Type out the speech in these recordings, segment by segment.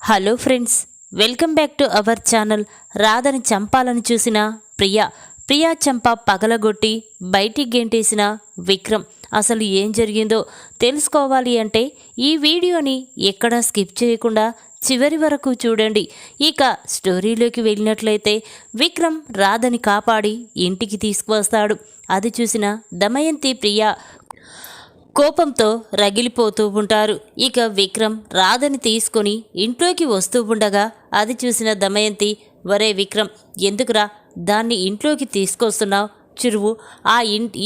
Hello friends, welcome back to our channel. రాధని చంపాలని చూసిన ప్రియా చంప పగలగొట్టి బయటికి గెంటేసిన విక్రమ్. అసలు ఏం జరిగిందో తెలుసుకోవాలి అంటే ఈ వీడియోని ఎక్కడా స్కిప్ చేయకుండా చివరి వరకు చూడండి. ఇక స్టోరీలోకి వెళ్ళినట్లయితే విక్రమ్ రాధని కాపాడి ఇంటికి తీసుకువస్తాడు. అది చూసిన దమయంతి ప్రియ కోపంతో రగిలిపోతూ ఉంటారు. ఇక విక్రమ్ రాధని తీసుకొని ఇంట్లోకి వస్తూ ఉండగా అది చూసిన దమయంతి, వరే విక్రమ్, ఎందుకురా దాన్ని ఇంట్లోకి తీసుకొస్తున్నావు? చిరువు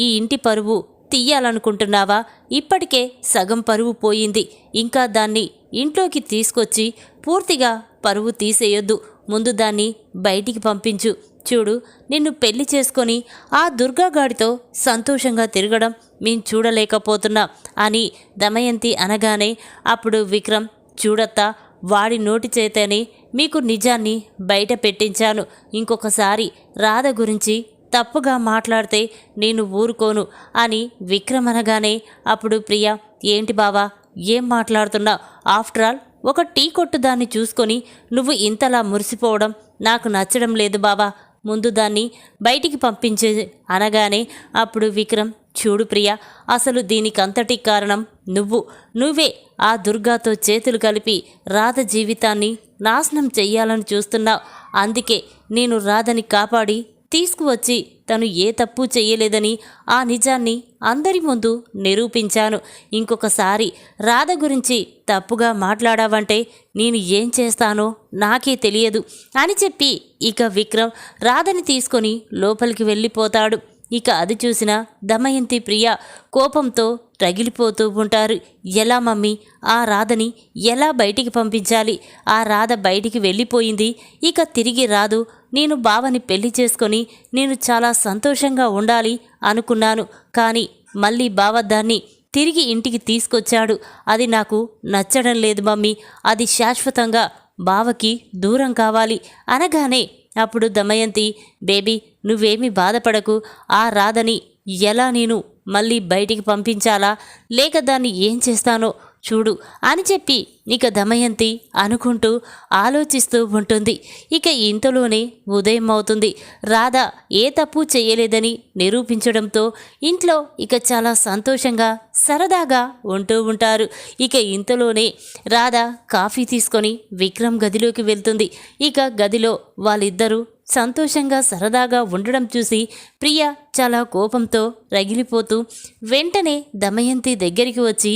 ఈ ఇంటి పరువు తీయాలనుకుంటున్నావా? ఇప్పటికే సగం పరువు పోయింది, ఇంకా దాన్ని ఇంట్లోకి తీసుకొచ్చి పూర్తిగా పరువు తీసేయొద్దు. ముందు దాన్ని బయటికి పంపించు. చూడు, నిన్ను పెళ్లి చేసుకొని ఆ దుర్గాగాడితో సంతోషంగా తిరగడం మేం చూడలేకపోతున్నా అని దమయంతి అనగానే అప్పుడు విక్రమ్, చూడత్తా, వాడి నోటి చేతనే మీకు నిజాన్ని బయట పెట్టించాను. ఇంకొకసారి రాధ గురించి తప్పుగా మాట్లాడితే నేను ఊరుకోను అని విక్రమ్ అనగానే అప్పుడు ప్రియ, ఏంటి బావా, ఏం మాట్లాడుతున్నావు? ఆఫ్టర్ ఆల్ ఒక టీ కొట్టు దాన్ని చూసుకొని నువ్వు ఇంతలా మురిసిపోవడం నాకు నచ్చడం లేదు బావా. ముందు దాన్ని బయటికి పంపించే అనగానే అప్పుడు విక్రమ్, చూడు ప్రియ, అసలు దీనికంతటి కారణం నువ్వే ఆ దుర్గాతో చేతులు కలిపి రాధ జీవితాన్ని నాశనం చెయ్యాలని చూస్తున్నావు. అందుకే నేను రాధని కాపాడి తీసుకువచ్చి తను ఏ తప్పు చెయ్యలేదని ఆ నిజాన్ని అందరి ముందు నిరూపించాను. ఇంకొకసారి రాధ గురించి తప్పుగా మాట్లాడావంటే నేను ఏం చేస్తానో నాకే తెలియదు అని చెప్పి ఇక విక్రమ్ రాధని తీసుకొని లోపలికి వెళ్ళిపోతాడు. ఇక అది చూసిన దమయంతి ప్రియ కోపంతో రగిలిపోతూ ఉంటారు. ఎలా మమ్మీ, ఆ రాధని ఎలా బయటికి పంపించాలి? ఆ రాధ బయటికి వెళ్ళిపోయింది, ఇక తిరిగి రాదు. నేను బావని పెళ్లి చేసుకొని నేను చాలా సంతోషంగా ఉండాలి అనుకున్నాను. కానీ మళ్ళీ బావ దాన్ని తిరిగి ఇంటికి తీసుకొచ్చాడు. అది నాకు నచ్చడం లేదు మమ్మీ. అది శాశ్వతంగా బావకి దూరం కావాలి అనగానే అప్పుడు దమయంతి, బేబీ, నువ్వేమీ బాధపడకు. ఆ రాధని ఎలా నేను మళ్ళీ బయటికి పంపించాలా, లేక దాన్ని ఏం చేస్తానో చూడు అని చెప్పి ఇక దమయంతి అనుకుంటూ ఆలోచిస్తూ ఉంటుంది. ఇక ఇంతలోనే ఉదయం అవుతుంది. రాధ ఏ తప్పు చేయలేదని నిరూపించడంతో ఇంట్లో ఇక చాలా సంతోషంగా సరదాగా ఉంటూ ఉంటారు. ఇక ఇంతలోనే రాధ కాఫీ తీసుకొని విక్రమ్ గదిలోకి వెళ్తుంది. ఇక గదిలో వాళ్ళిద్దరూ సంతోషంగా సరదాగా ఉండడం చూసి ప్రియ చాలా కోపంతో రగిలిపోతూ వెంటనే దమయంతి దగ్గరికి వచ్చి,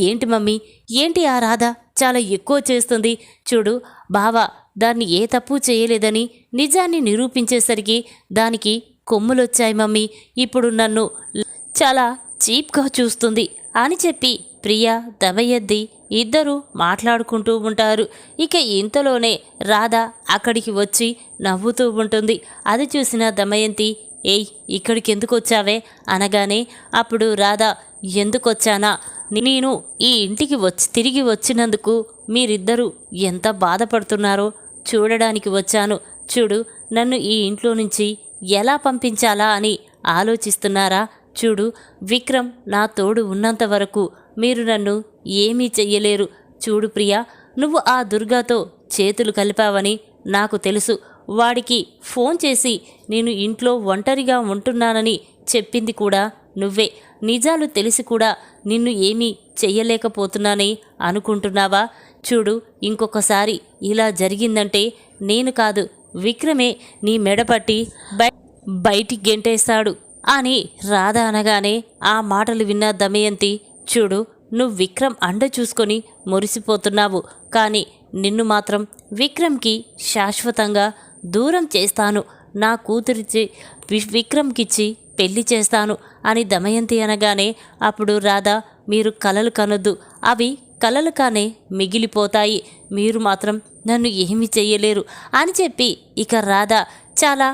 ఏంటి మమ్మీ, ఏంటి ఆ రాధ చాలా ఎక్కువ చేస్తుంది? చూడు బావా దాన్ని ఏ తప్పు చేయలేదని నిజాన్ని నిరూపించేసరికి దానికి కొమ్ములొచ్చాయి మమ్మీ. ఇప్పుడు నన్ను చాలా చీప్గా చూస్తుంది అని చెప్పి ప్రియ దమయంతి ఇద్దరూ మాట్లాడుకుంటూ ఉంటారు. ఇక ఇంతలోనే రాధ అక్కడికి వచ్చి నవ్వుతూ ఉంటుంది. అది చూసిన దమయంతి, ఏయ్, ఇక్కడికి ఎందుకు వచ్చావే అనగానే అప్పుడు రాధ, ఎందుకొచ్చానా, నేను ఈ ఇంటికి తిరిగి వచ్చినందుకు మీరిద్దరూ ఎంత బాధపడుతున్నారో చూడడానికి వచ్చాను. చూడు, నన్ను ఈ ఇంట్లో నుంచి ఎలా పంపించాలా అని ఆలోచిస్తున్నారా? చూడు, విక్రమ్ నా తోడు ఉన్నంత వరకు మీరు నన్ను ఏమీ చెయ్యలేరు. చూడు ప్రియా, నువ్వు ఆ దుర్గాతో చేతులు కలిపావని నాకు తెలుసు. వాడికి ఫోన్ చేసి నేను ఇంట్లో ఒంటరిగా ఉంటున్నానని చెప్పింది కూడా నువ్వే. నిజాలు తెలిసి కూడా నిన్ను ఏమీ చెయ్యలేకపోతున్నానని అనుకుంటున్నావా? చూడు, ఇంకొకసారి ఇలా జరిగిందంటే నేను కాదు, విక్రమే నీ మెడపట్టి బయటికి గెంటేస్తాడు అని రాధ అనగానే ఆ మాటలు విన్న దమయంతి, చూడు, నువ్వు విక్రమ్ అండ చూసుకొని మురిసిపోతున్నావు, కానీ నిన్ను మాత్రం విక్రమ్కి శాశ్వతంగా దూరం చేస్తాను. నా కూతురిచి విక్రమ్కిచ్చి పెళ్లి చేస్తాను అని దమయంతి అనగానే అప్పుడు రాధ, మీరు కలలు కనొద్దు, అవి కలలు కానే మిగిలిపోతాయి. మీరు మాత్రం నన్ను ఏమీ చెయ్యలేరు అని చెప్పి ఇక రాధ చాలా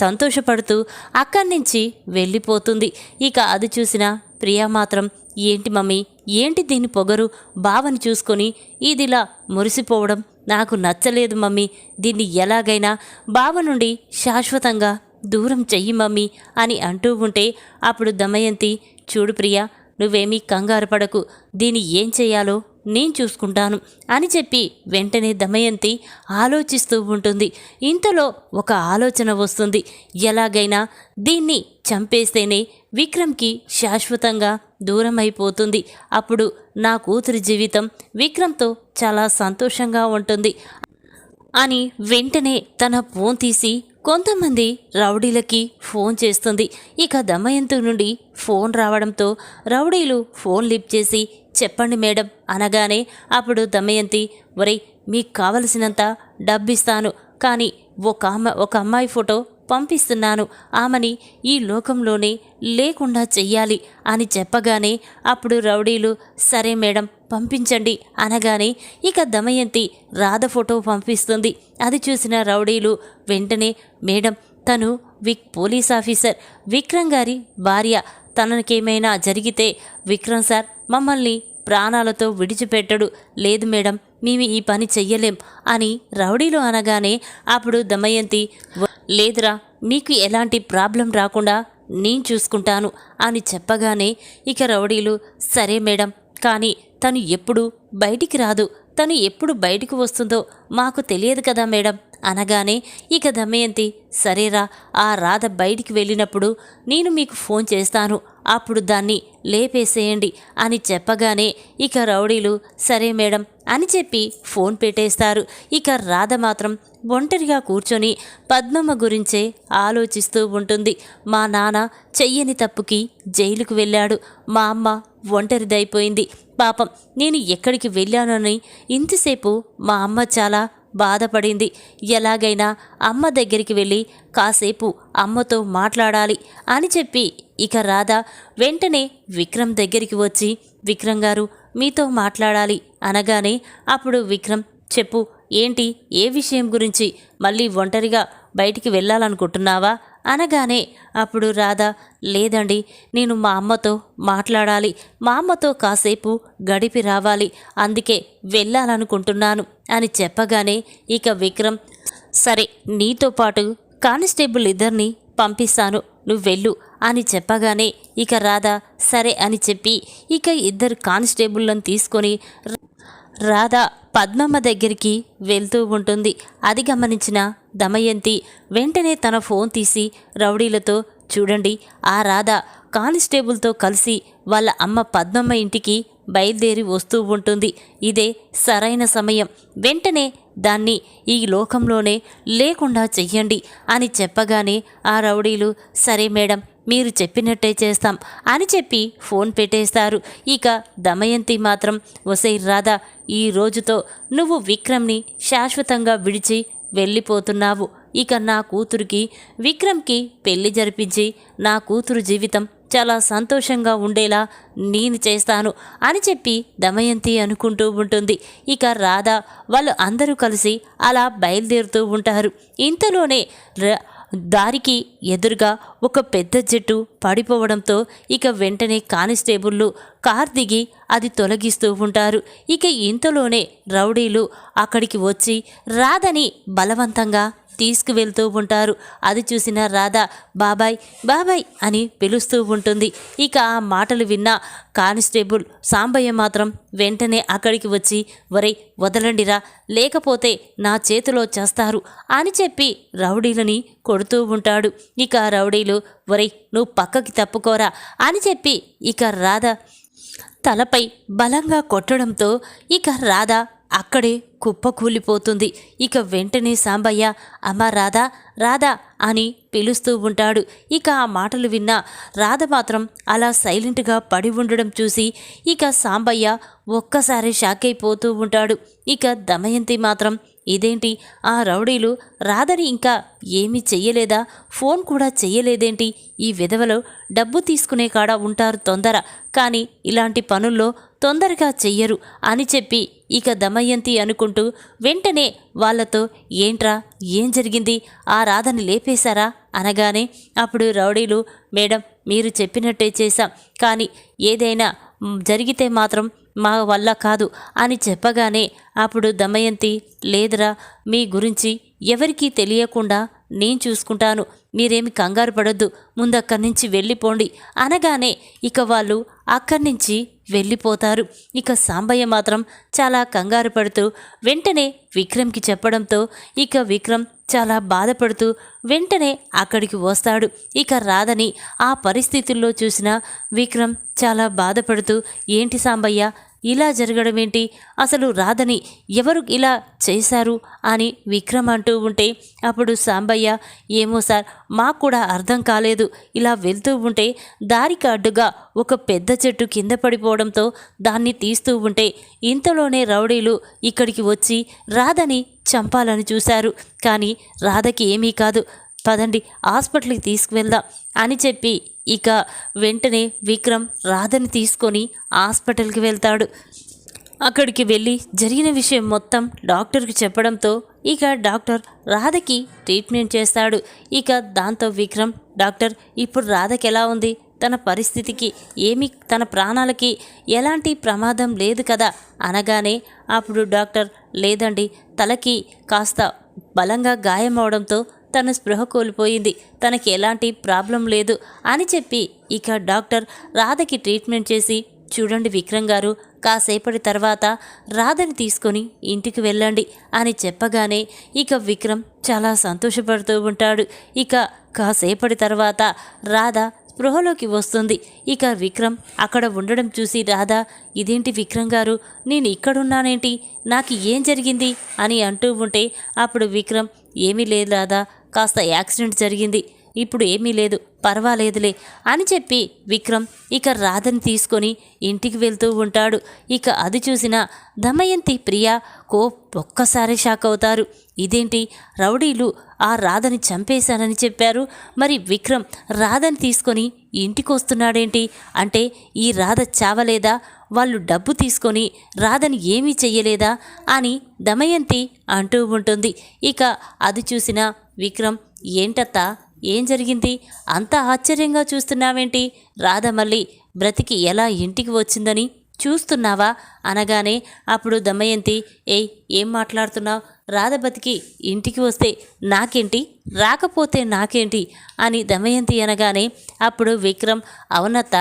సంతోషపడుతూ అక్కడి నుంచి వెళ్ళిపోతుంది. ఇక అది చూసిన ప్రియా మాత్రం, ఏంటి మమ్మీ, ఏంటి దీని పొగరు? బావని చూసుకొని ఇదిలా మురిసిపోవడం నాకు నచ్చలేదు మమ్మీ. దీన్ని ఎలాగైనా బావ నుండి శాశ్వతంగా దూరం చెయ్యి మమ్మీ అని అంటూ ఉంటే అప్పుడు దమయంతి, చూడు ప్రియా, నువ్వేమీ కంగారు పడకు, దీన్ని ఏం చేయాలో నేను చూసుకుంటాను అని చెప్పి వెంటనే దమయంతి ఆలోచిస్తూ ఉంటుంది. ఇంతలో ఒక ఆలోచన వస్తుంది. ఎలాగైనా దీన్ని చంపేస్తేనే విక్రమ్కి శాశ్వతంగా దూరం అయిపోతుంది. అప్పుడు నా కూతురి జీవితం విక్రమ్తో చాలా సంతోషంగా ఉంటుంది అని వెంటనే తన ఫోన్ తీసి కొంతమంది రౌడీలకి ఫోన్ చేస్తుంది. ఇక దమయంతి నుండి ఫోన్ రావడంతో రౌడీలు ఫోన్ లిఫ్ట్ చేసి చెప్పండి మేడం అనగానే అప్పుడు దమయంతి, ఒరేయ్ మీకు కావలసినంత డబ్బిస్తాను, కానీ ఒక అమ్మాయి ఫోటో పంపిస్తున్నాను, ఆమెని ఈ లోకంలోనే లేకుండా చెయ్యాలి అని చెప్పగానే అప్పుడు రౌడీలు సరే మేడం పంపించండి అనగానే ఇక దమయంతి రాధ ఫోటో పంపిస్తుంది. అది చూసిన రౌడీలు వెంటనే మేడం తను పోలీస్ ఆఫీసర్ విక్రమ్ గారి భార్య, తనకేమైనా జరిగితే విక్రమ్ సార్ మమ్మల్ని ప్రాణాలతో విడిచిపెట్టడు, లేదు మేడం మేము ఈ పని చెయ్యలేం అని రౌడీలు అనగానే అప్పుడు దమయంతి లేదురా మీకు ఎలాంటి ప్రాబ్లం రాకుండా నేను చూసుకుంటాను అని చెప్పగానే ఇక రౌడీలు సరే మేడం, కానీ తను ఎప్పుడు బయటికి రాదు, తను ఎప్పుడు బయటికి వస్తుందో మాకు తెలియదు కదా మేడం అనగానే ఇక దమయంతి సరేరా ఆ రాధ బయటికి వెళ్ళినప్పుడు నేను మీకు ఫోన్ చేస్తాను, అప్పుడు దాన్ని లేపేసేయండి అని చెప్పగానే ఇక రౌడీలు సరే మేడం అని చెప్పి ఫోన్ పెట్టేస్తారు. ఇక రాధ మాత్రం ఒంటరిగా కూర్చొని పద్మమ్మ గురించే ఆలోచిస్తూ ఉంటుంది. మా నాన్న చెయ్యని తప్పుకి జైలుకు వెళ్ళాడు, మా అమ్మ ఒంటరిదైపోయింది, పాపం నేను ఎక్కడికి వెళ్ళానని ఇంతసేపు మా అమ్మ చాలా బాధపడింది, ఎలాగైనా అమ్మ దగ్గరికి వెళ్ళి కాసేపు అమ్మతో మాట్లాడాలి అని చెప్పి ఇక రాధ వెంటనే విక్రమ్ దగ్గరికి వచ్చి విక్రమ్ గారు మీతో మాట్లాడాలి అనగానే అప్పుడు విక్రమ్ చెప్పు ఏంటి, ఏ విషయం గురించి, మళ్ళీ ఒంటరిగా బయటికి వెళ్ళాలనుకుంటున్నావా అనగానే అప్పుడు రాధ లేదండి నేను మా అమ్మతో మాట్లాడాలి, మా అమ్మతో కాసేపు గడిపి రావాలి, అందుకే వెళ్ళాలనుకుంటున్నాను అని చెప్పగానే ఇక విక్రమ్ సరే నీతో పాటు కానిస్టేబుల్ ఇద్దరిని పంపిస్తాను నువ్వు వెళ్ళు అని చెప్పగానే ఇక రాధ సరే అని చెప్పి ఇక ఇద్దరు కానిస్టేబుల్లను తీసుకొని రాధ పద్మమ్మ దగ్గరికి వెళ్తూ ఉంటుంది. అది గమనించిన దమయంతి వెంటనే తన ఫోన్ తీసి రౌడీలతో చూడండి ఆ రాధ కానిస్టేబుల్తో కలిసి వాళ్ళ అమ్మ పద్మమ్మ ఇంటికి బయలుదేరి వస్తూ ఉంటుంది, ఇదే సరైన సమయం, వెంటనే దాన్ని ఈ లోకంలోనే లేకుండా చెయ్యండి అని చెప్పగానే ఆ రౌడీలు సరే మేడం మీరు చెప్పినట్టే చేస్తాం అని చెప్పి ఫోన్ పెట్టేస్తారు. ఇక దమయంతి మాత్రం ఒసై రాధా ఈ రోజుతో నువ్వు విక్రమ్ని శాశ్వతంగా విడిచి వెళ్ళిపోతున్నావు, ఇక నా కూతురికి విక్రమ్కి పెళ్లి జరిపించి నా కూతురు జీవితం చాలా సంతోషంగా ఉండేలా నేను చేస్తాను అని చెప్పి దమయంతి అనుకుంటూ ఉంటుంది. ఇక రాధ వాళ్ళు అందరూ కలిసి అలా బయలుదేరుతూ ఉంటారు. ఇంతలోనే దారికి ఎదురుగా ఒక పెద్ద చెట్టు పడిపోవడంతో ఇక వెంటనే కానిస్టేబుళ్ళు కార్ దిగి అది తొలగిస్తూ ఉంటారు. ఇక ఇంతలోనే రౌడీలు అక్కడికి వచ్చి రాధని బలవంతంగా తీసుకువెళ్తూ ఉంటారు. అది చూసిన రాధ బాబాయ్ బాబాయ్ అని పిలుస్తూ ఉంటుంది. ఇక ఆ మాటలు విన్న కానిస్టేబుల్ సాంబయ్య మాత్రం వెంటనే అక్కడికి వచ్చి వరై వదలండిరా లేకపోతే నా చేతిలో చేస్తారు అని చెప్పి రౌడీలని కొడుతూ ఉంటాడు. ఇక రౌడీలు వరై నువ్వు పక్కకి తప్పుకోరా అని చెప్పి ఇక రాధ తలపై బలంగా కొట్టడంతో ఇక రాధ అక్కడే కుప్పకూలిపోతుంది. ఇక వెంటనే సాంబయ్య అమ్మ రాధా రాధా అని పిలుస్తూ ఉంటాడు. ఇక ఆ మాటలు విన్న రాధ మాత్రం అలా సైలెంట్గా పడి ఉండడం చూసి ఇక సాంబయ్య ఒక్కసారి షాక్ అయిపోతూ ఉంటాడు. ఇక దమయంతి మాత్రం ఇదేంటి ఆ రౌడీలు రాధని ఇంకా ఏమీ చెయ్యలేదా, ఫోన్ కూడా చెయ్యలేదేంటి, ఈ విధవలో డబ్బు తీసుకునే కాడ ఉంటారు తొందర, కానీ ఇలాంటి పనుల్లో తొందరగా చెయ్యరు అని చెప్పి ఇక దమయంతి అనుకుంటూ వెంటనే వాళ్ళతో ఏంట్రా ఏం జరిగింది, ఆ రాధని లేపేశారా అనగానే అప్పుడు రౌడీలు మేడం మీరు చెప్పినట్టే చేశాం, కానీ ఏదైనా జరిగితే మాత్రం మా వల్ల కాదు అని చెప్పగానే అప్పుడు దమయంతి లేదురా మీ గురించి ఎవరికీ తెలియకుండా నేను చూసుకుంటాను, మీరేమి కంగారు పడొద్దు, ముందక్కడి నుంచి వెళ్ళిపోండి అనగానే ఇక వాళ్ళు అక్కడి నుంచి వెళ్ళిపోతారు. ఇక సాంబయ్య మాత్రం చాలా కంగారు పడుతూ వెంటనే విక్రమ్కి చెప్పడంతో ఇక విక్రమ్ చాలా బాధపడుతూ వెంటనే అక్కడికి వస్తాడు. ఇక రాధని ఆ పరిస్థితుల్లో చూసిన విక్రమ్ చాలా బాధపడుతూ ఏంటి సాంబయ్య ఇలా జరగడం ఏంటి, అసలు రాధని ఎవరు ఇలా చేశారు అని విక్రమ్ అంటూ ఉంటే అప్పుడు సాంబయ్య ఏమో సార్ మాకు కూడా అర్థం కాలేదు, ఇలా వెళ్తూ ఉంటే దారికి అడ్డుగా ఒక పెద్ద చెట్టు కింద పడిపోవడంతో దాన్ని తీస్తూ ఉంటే ఇంతలోనే రౌడీలు ఇక్కడికి వచ్చి రాధని చంపాలని చూశారు, కానీ రాధకి ఏమీ కాదు, పదండి హాస్పిటల్కి తీసుకువెళ్దాం అని చెప్పి ఇక వెంటనే విక్రమ్ రాధని తీసుకొని హాస్పిటల్కి వెళ్తాడు. అక్కడికి వెళ్ళి జరిగిన విషయం మొత్తం డాక్టర్కి చెప్పడంతో ఇక డాక్టర్ రాధకి ట్రీట్మెంట్ చేస్తాడు. ఇక దాంతో విక్రమ్ డాక్టర్ ఇప్పుడు రాధకి ఎలా ఉంది, తన పరిస్థితికి ఏమీ తన ప్రాణాలకి ఎలాంటి ప్రమాదం లేదు కదా అనగానే అప్పుడు డాక్టర్ లేదండి, తలకి కాస్త బలంగా గాయం అవడంతో తన స్పృహ కోల్పోయింది, తనకి ఎలాంటి ప్రాబ్లం లేదు అని చెప్పి ఇక డాక్టర్ రాధకి ట్రీట్మెంట్ చేసి చూడండి విక్రమ్ గారు, కాసేపటి తర్వాత రాధని తీసుకొని ఇంటికి వెళ్ళండి అని చెప్పగానే ఇక విక్రమ్ చాలా సంతోషపడుతూ ఉంటాడు. ఇక కాసేపటి తర్వాత రాధ స్పృహలోకి వస్తుంది. ఇక విక్రమ్ అక్కడ ఉండడం చూసి రాధ ఇదేంటి విక్రమ్ గారు, నేను ఇక్కడున్నానేంటి, నాకు ఏం జరిగింది అని అంటూ ఉంటే అప్పుడు విక్రమ్ ఏమీ లేదు రాధా, కాస్త యాక్సిడెంట్ జరిగింది, ఇప్పుడు ఏమీ లేదు, పర్వాలేదులే అని చెప్పి విక్రమ్ ఇక రాధని తీసుకొని ఇంటికి వెళ్తూ ఉంటాడు. ఇక అది చూసిన దమయంతి ప్రియ ఒక్కసారి షాక్ అవుతారు. ఇదేంటి రౌడీలు ఆ రాధని చంపేశానని చెప్పారు, మరి విక్రమ్ రాధని తీసుకొని ఇంటికి వస్తున్నాడేంటి, అంటే ఈ రాధ చావలేదా, వాళ్ళు డబ్బు తీసుకొని రాధని ఏమీ చెయ్యలేదా అని దమయంతి అంటూ ఉంటుంది. ఇక అది చూసిన విక్రమ్ ఏంటత్తా ఏం జరిగింది, అంత ఆశ్చర్యంగా చూస్తున్నావేంటి, రాధ మళ్ళీ బ్రతికి ఎలా ఇంటికి వచ్చిందని చూస్తున్నావా అనగానే అప్పుడు దమయంతి ఏం మాట్లాడుతున్నావు, రాధ బతికి ఇంటికి వస్తే నాకేంటి, రాకపోతే నాకేంటి అని దమయంతి అనగానే అప్పుడు విక్రమ్ అవునత్త,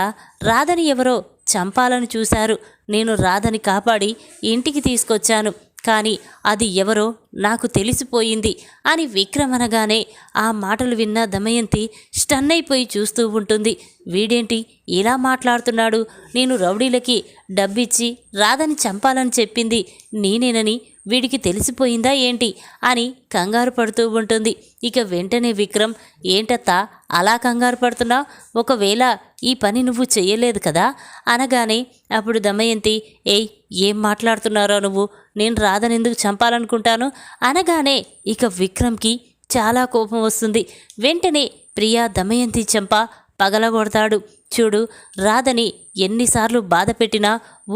రాధని ఎవరో చంపాలని చూశారు, నేను రాధని కాపాడి ఇంటికి తీసుకొచ్చాను, కానీ అది ఎవరో నాకు తెలిసిపోయింది అని విక్రమ్ అనగానే ఆ మాటలు విన్న దమయంతి స్టన్ అయిపోయి చూస్తూ ఉంటుంది. వీడేంటి ఇలా మాట్లాడుతున్నాడు, నేను రౌడీలకి డబ్బిచ్చి రాధని చంపాలని చెప్పింది నేనేనని వీడికి తెలిసిపోయిందా ఏంటి అని కంగారు పడుతూ ఉంటుంది. ఇక వెంటనే విక్రమ్ ఏంటత్తా అలా కంగారు పడుతున్నావు, ఒకవేళ ఈ పని నువ్వు చెయ్యలేదు కదా అనగానే అప్పుడు దమయంతి ఏం మాట్లాడుతున్నారో నువ్వు, నేను రాధని ఎందుకు చంపాలనుకుంటాను అనగానే ఇక విక్రమ్కి చాలా కోపం వస్తుంది. వెంటనే ప్రియా దమయంతి చంప పగలగొడతాడు. చూడు, రాధని ఎన్నిసార్లు బాధ పెట్టినా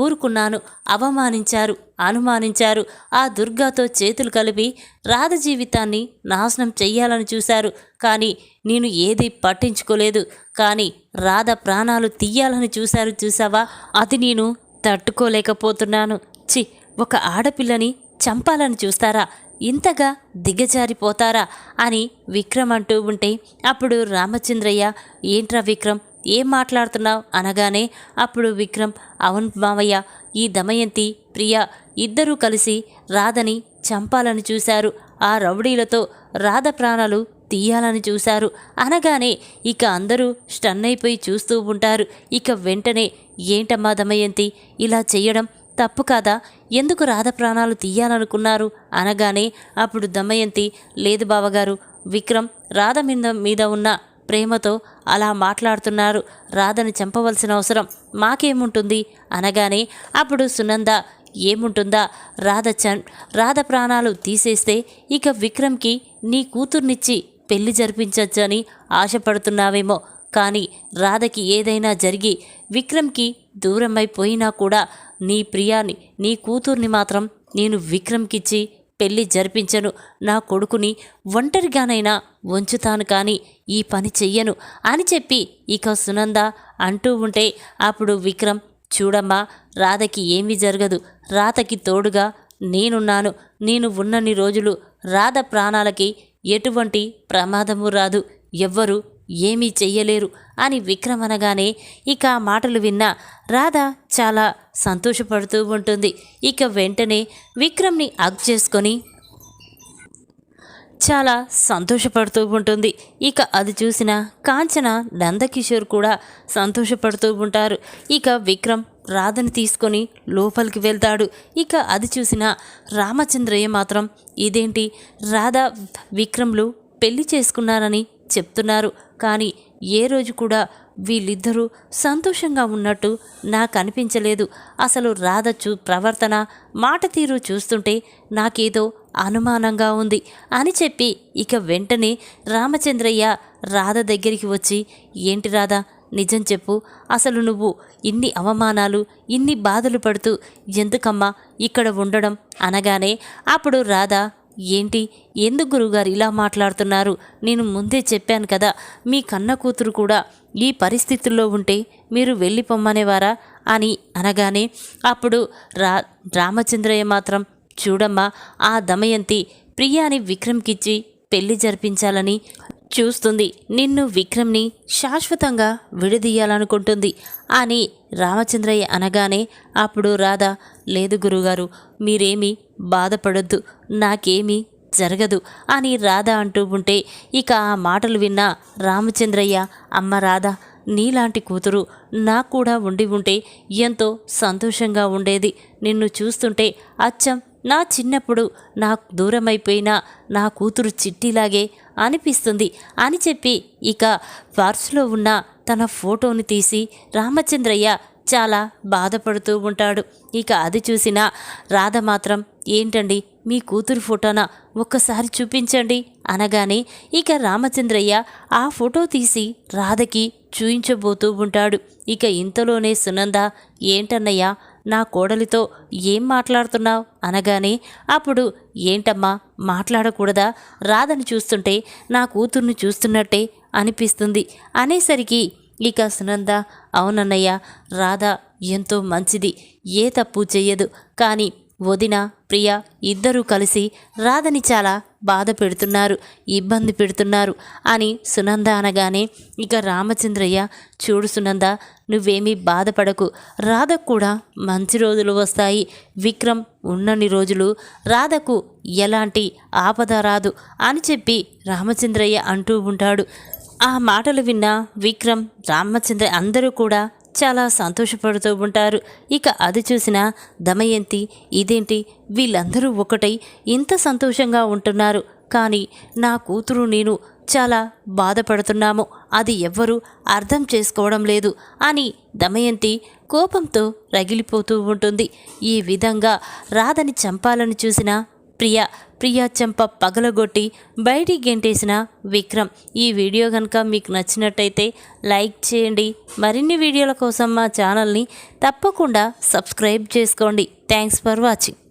ఊరుకున్నాను, అవమానించారు, అనుమానించారు, ఆ దుర్గాతో చేతులు కలిపి రాధ జీవితాన్ని నాశనం చెయ్యాలని చూశారు, కానీ నేను ఏది పట్టించుకోలేదు, కానీ రాధ ప్రాణాలు తీయాలని చూసావా, అది నేను తట్టుకోలేకపోతున్నాను. ఒక ఆడపిల్లని చంపాలని చూస్తారా, ఇంతగా దిగజారిపోతారా అని విక్రమ్ అంటూ ఉంటే అప్పుడు రామచంద్రయ్య ఏంట్రా విక్రమ్ ఏం మాట్లాడుతున్నావు అనగానే అప్పుడు విక్రమ్ అవును మావయ్య, ఈ దమయంతి ప్రియ ఇద్దరూ కలిసి రాధని చంపాలని చూశారు, ఆ రౌడీలతో రాధ ప్రాణాలు తీయాలని చూశారు అనగానే ఇక అందరూ స్టన్ అయిపోయి చూస్తూ ఉంటారు. ఇక వెంటనే ఏంటమ్మా దమయంతి ఇలా చెయ్యడం తప్పు కాదా, ఎందుకు రాధ ప్రాణాలు తీయాలనుకున్నారు అనగానే అప్పుడు దమయంతి లేదు బావగారు, విక్రమ్ రాధ మీద ఉన్న ప్రేమతో అలా మాట్లాడుతున్నారు, రాధని చంపవలసిన అవసరం మాకేముంటుంది అనగానే అప్పుడు సునంద ఏముంటుందా, రాధ ప్రాణాలు తీసేస్తే ఇక విక్రమ్కి నీ కూతుర్నిచ్చి పెళ్లి జరిపించొచ్చని ఆశపడుతున్నావేమో, కానీ రాధకి ఏదైనా జరిగి విక్రమ్కి దూరమైపోయినా కూడా నీ ప్రియాని నీ కూతుర్ని మాత్రం నేను విక్రమ్కిచ్చి పెళ్లి జరిపించను, నా కొడుకుని ఒంటరిగానైనా ఉంచుతాను, కానీ ఈ పని చెయ్యను అని చెప్పి ఇక సునంద అంటూ ఉంటే అప్పుడు విక్రమ్ చూడమ్మా, రాధకి ఏమీ జరగదు, రాధకి తోడుగా నేనున్నాను, నేను ఉన్నన్ని రోజులు రాధ ప్రాణాలకి ఎటువంటి ప్రమాదము రాదు, ఎవ్వరూ ఏమీ చెయ్యలేరు అని విక్రమ్ అనగానే ఇక ఆ మాటలు విన్న రాధ చాలా సంతోషపడుతూ ఉంటుంది. ఇక వెంటనే విక్రమ్ని హగ్ చేసుకొని చాలా సంతోషపడుతూ ఉంటుంది. ఇక అది చూసిన కాంచన, నందకిషోర్ కూడా సంతోషపడుతూ ఉంటారు. ఇక విక్రమ్ రాధని తీసుకొని లోపలికి వెళ్తాడు. ఇక అది చూసిన రామచంద్రయ్య మాత్రం ఇదేంటి, రాధ విక్రమ్లు పెళ్లి చేసుకున్నారని చెప్తున్నారు, కానీ ఏ రోజు కూడా వీళ్ళిద్దరూ సంతోషంగా ఉన్నట్టు నాకు అనిపించలేదు. అసలు రాధ ప్రవర్తన, మాట తీరు చూస్తుంటే నాకేదో అనుమానంగా ఉంది అని చెప్పి ఇక వెంటనే రామచంద్రయ్య రాధ దగ్గరికి వచ్చి, ఏంటి రాధ, నిజం చెప్పు, అసలు నువ్వు ఇన్ని అవమానాలు, ఇన్ని బాధలు పడుతూ ఎందుకమ్మా ఇక్కడ ఉండడం అనగానే అప్పుడు రాధ, ఏంటి, ఎందుకు గురువుగారు ఇలా మాట్లాడుతున్నారు? నేను ముందే చెప్పాను కదా, మీ కన్న కూతురు కూడా ఈ పరిస్థితుల్లో ఉంటే మీరు వెళ్ళిపోమ్మనేవారా అని అనగానే అప్పుడు రామచంద్రయ్య మాత్రం, చూడమ్మా, ఆ దమయంతి ప్రియాని విక్రమ్కిచ్చి పెళ్లి జరిపించాలని చూస్తుంది, నిన్ను విక్రమ్ని శాశ్వతంగా విడదీయాలనుకుంటుంది అని రామచంద్రయ్య అనగానే అప్పుడు రాధ, లేదు గురుగారు, మీరేమీ బాధపడొద్దు, నాకేమీ జరగదు అని రాధ అంటూ ఉంటే ఇక ఆ మాటలు విన్న రామచంద్రయ్య, అమ్మ రాధ, నీలాంటి కూతురు నాకు కూడా ఉండి ఉంటే ఎంతో సంతోషంగా ఉండేది. నిన్ను చూస్తుంటే అచ్చం నా చిన్నప్పుడు నాకు దూరమైపోయిన నా కూతురు చిట్టిలాగే అనిపిస్తుంది అని చెప్పి ఇక పర్సులో ఉన్న తన ఫోటోని తీసి రామచంద్రయ్య చాలా బాధపడుతూ ఉంటాడు. ఇక అది చూసిన రాధ మాత్రం, ఏంటండి, మీ కూతురు ఫోటోనా, ఒక్కసారి చూపించండి అనగానే ఇక రామచంద్రయ్య ఆ ఫోటో తీసి రాధకి చూయించబోతూ ఉంటాడు. ఇక ఇంతలోనే సునంద, ఏంటన్నయ్యా, నా కోడలితో ఏం మాట్లాడుతున్నావు అనగానే అప్పుడు, ఏంటమ్మా, మాట్లాడకూడదా, రాధని చూస్తుంటే నా కూతుర్ని చూస్తున్నట్టే అనిపిస్తుంది అనేసరికి ఇక సునంద, అవునన్నయ్య, రాధ ఎంతో మంచిది, ఏ తప్పు చెయ్యదు, కానీ వదిన, ప్రియ ఇద్దరూ కలిసి రాధని చాలా బాధ పెడుతున్నారు, ఇబ్బంది పెడుతున్నారు అని సునంద అనగానే ఇక రామచంద్రయ్య, చూడు సునంద, నువ్వేమీ బాధపడకు, రాధకు కూడా మంచి రోజులు వస్తాయి, విక్రమ్ ఉన్నన్ని రోజులు రాధకు ఎలాంటి ఆపద రాదు అని చెప్పి రామచంద్రయ్య అంటూ ఉంటాడు. ఆ మాటలు విన్న విక్రమ్, రామచంద్ర అందరూ కూడా చాలా సంతోషపడుతూ ఉంటారు. ఇక అది చూసిన దమయంతి, ఇదేంటి, వీళ్ళందరూ ఒకటై ఇంత సంతోషంగా ఉంటున్నారు, కానీ నా కూతురు నేను చాలా బాధపడుతున్నాము, అది ఎవ్వరూ అర్థం చేసుకోవడం లేదు అని దమయంతి కోపంతో రగిలిపోతూ ఉంటుంది. ఈ విధంగా రాధని చంపాలని చూసిన ప్రియా చెంప పగలగొట్టి బయటికి గెంటేసిన విక్రమ్. ఈ వీడియో కనుక మీకు నచ్చినట్టయితే లైక్ చేయండి. మరిన్ని వీడియోల కోసం మా ఛానల్ని తప్పకుండా సబ్స్క్రైబ్ చేసుకోండి. Thanks for watching.